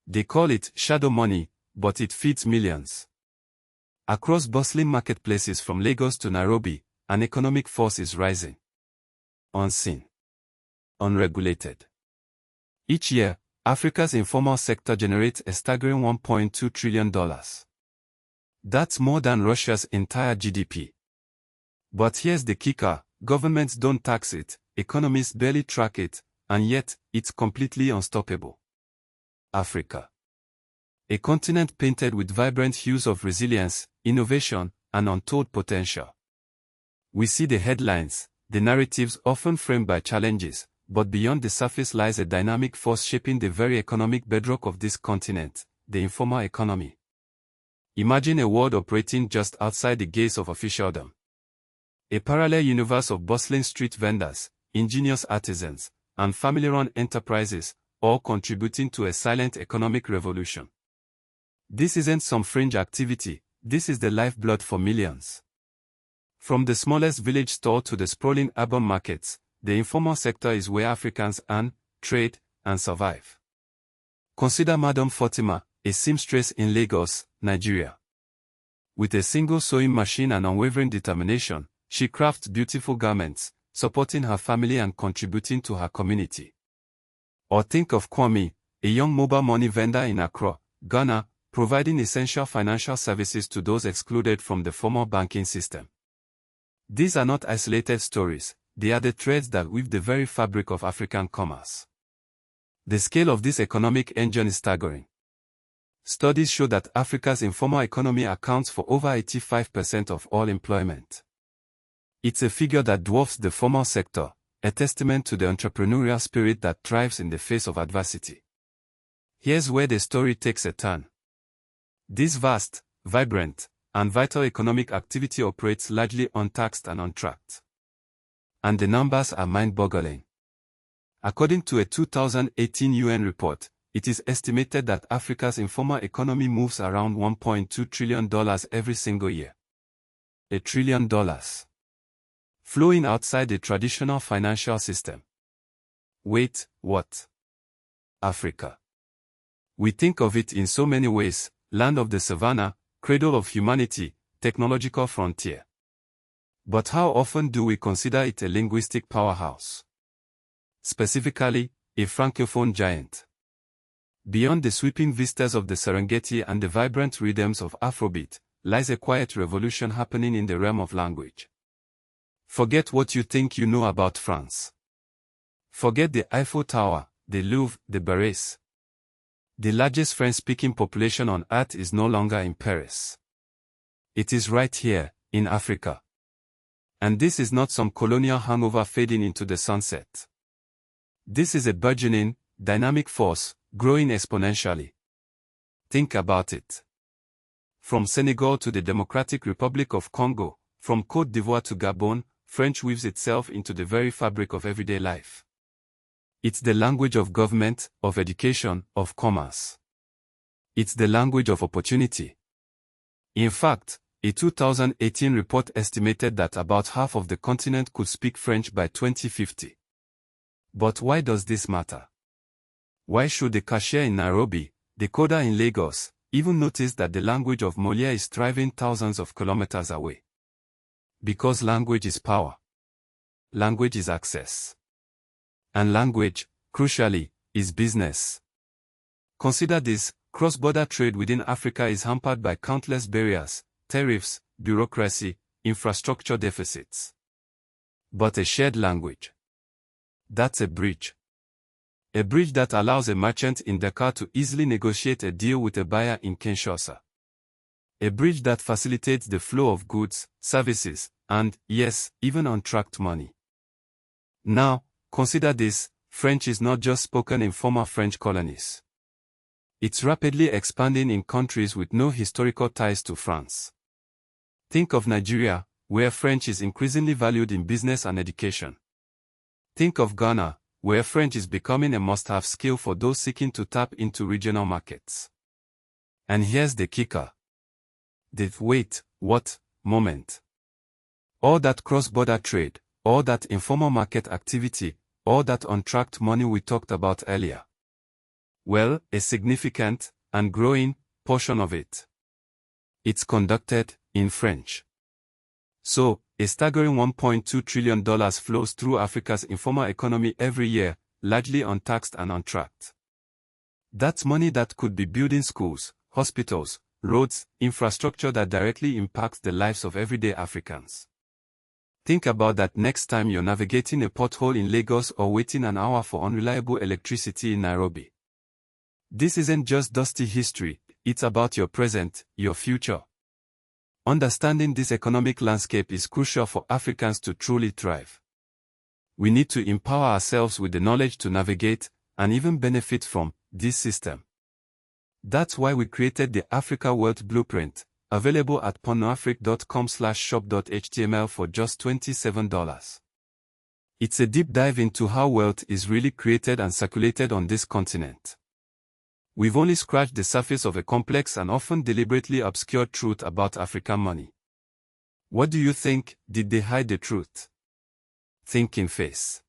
They call it shadow money, but it feeds millions. Across bustling marketplaces from Lagos to Nairobi, an economic force is rising. Unseen. Unregulated. Each year, Africa's informal sector generates a staggering $1.2 trillion. That's more than Russia's entire GDP. But here's the kicker: governments don't tax it, economists barely track it, and yet, it's completely unstoppable. Africa. A continent painted with vibrant hues of resilience, innovation, and untold potential. We see the headlines, the narratives often framed by challenges, but beyond the surface lies a dynamic force shaping the very economic bedrock of this continent, the informal economy. Imagine a world operating just outside the gates of officialdom. A parallel universe of bustling street vendors, ingenious artisans, and family-run enterprises, all contributing to a silent economic revolution. This isn't some fringe activity, this is the lifeblood for millions. From the smallest village store to the sprawling urban markets, the informal sector is where Africans earn, trade, and survive. Consider Madam Fatima, a seamstress in Lagos, Nigeria. With a single sewing machine and unwavering determination, she crafts beautiful garments, supporting her family and contributing to her community. Or think of Kwame, a young mobile money vendor in Accra, Ghana, providing essential financial services to those excluded from the formal banking system. These are not isolated stories, they are the threads that weave the very fabric of African commerce. The scale of this economic engine is staggering. Studies show that Africa's informal economy accounts for over 85% of all employment. It's a figure that dwarfs the formal sector, a testament to the entrepreneurial spirit that thrives in the face of adversity. Here's where the story takes a turn. This vast, vibrant, and vital economic activity operates largely untaxed and untracked. And the numbers are mind-boggling. According to a 2018 UN report, it is estimated that Africa's informal economy moves around $1.2 trillion every single year. $1 trillion. Flowing outside the traditional financial system. Wait, what? Africa. We think of it in so many ways: land of the savannah, cradle of humanity, technological frontier. But how often do we consider it a linguistic powerhouse? Specifically, a francophone giant. Beyond the sweeping vistas of the Serengeti and the vibrant rhythms of Afrobeat, lies a quiet revolution happening in the realm of language. Forget what you think you know about France. Forget the Eiffel Tower, the Louvre, the Barres. The largest French-speaking population on Earth is no longer in Paris. It is right here, in Africa. And this is not some colonial hangover fading into the sunset. This is a burgeoning, dynamic force, growing exponentially. Think about it. From Senegal to the Democratic Republic of Congo, from Côte d'Ivoire to Gabon, French weaves itself into the very fabric of everyday life. It's the language of government, of education, of commerce. It's the language of opportunity. In fact, a 2018 report estimated that about half of the continent could speak French by 2050. But why does this matter? Why should the cashier in Nairobi, the coder in Lagos, even notice that the language of Molière is thriving thousands of kilometers away? Because language is power. Language is access. And language, crucially, is business. Consider this: cross-border trade within Africa is hampered by countless barriers, tariffs, bureaucracy, infrastructure deficits. But a shared language. That's a bridge. A bridge that allows a merchant in Dakar to easily negotiate a deal with a buyer in Kinshasa. A bridge that facilitates the flow of goods, services, and, yes, even untracked money. Now, consider this: French is not just spoken in former French colonies. It's rapidly expanding in countries with no historical ties to France. Think of Nigeria, where French is increasingly valued in business and education. Think of Ghana, where French is becoming a must-have skill for those seeking to tap into regional markets. And here's the kicker. The wait, what, moment. All that cross-border trade, all that informal market activity, all that untracked money we talked about earlier. Well, a significant, and growing, portion of it. It's conducted in French. So, a staggering $1.2 trillion flows through Africa's informal economy every year, largely untaxed and untracked. That's money that could be building schools, hospitals, roads, infrastructure that directly impacts the lives of everyday Africans. Think about that next time you're navigating a pothole in Lagos or waiting an hour for unreliable electricity in Nairobi. This isn't just dusty history, it's about your present, your future. Understanding this economic landscape is crucial for Africans to truly thrive. We need to empower ourselves with the knowledge to navigate, and even benefit from, this system. That's why we created the Africa Wealth Blueprint, available at PannaAfric.com/shop.html for just $27. It's a deep dive into how wealth is really created and circulated on this continent. We've only scratched the surface of a complex and often deliberately obscure truth about African money. What do you think? Did they hide the truth? Thinking face.